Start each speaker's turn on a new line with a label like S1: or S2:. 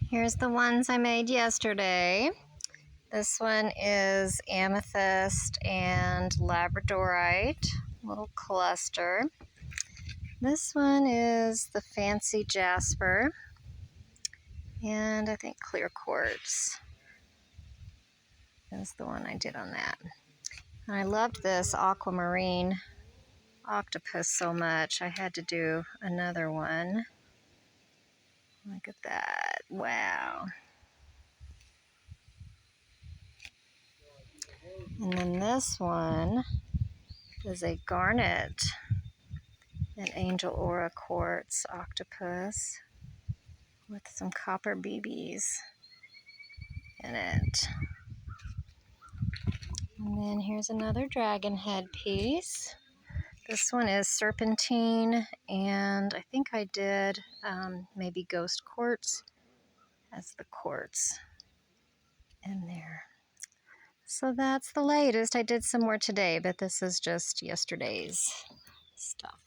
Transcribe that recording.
S1: Here's the ones I made yesterday. This one is amethyst and labradorite, little cluster. This one is the fancy jasper, and I think clear quartz is the one I did on that. And I loved this aquamarine octopus so much, I had to do another one. Look at that, wow. And then this one is a garnet, an angel aura quartz octopus with some copper BBs in it. And then here's another Dragonhead piece. This one is Serpentine, and I think I did maybe ghost quartz as the quartz in there. So that's the latest. I did some more today, but this is just yesterday's stuff.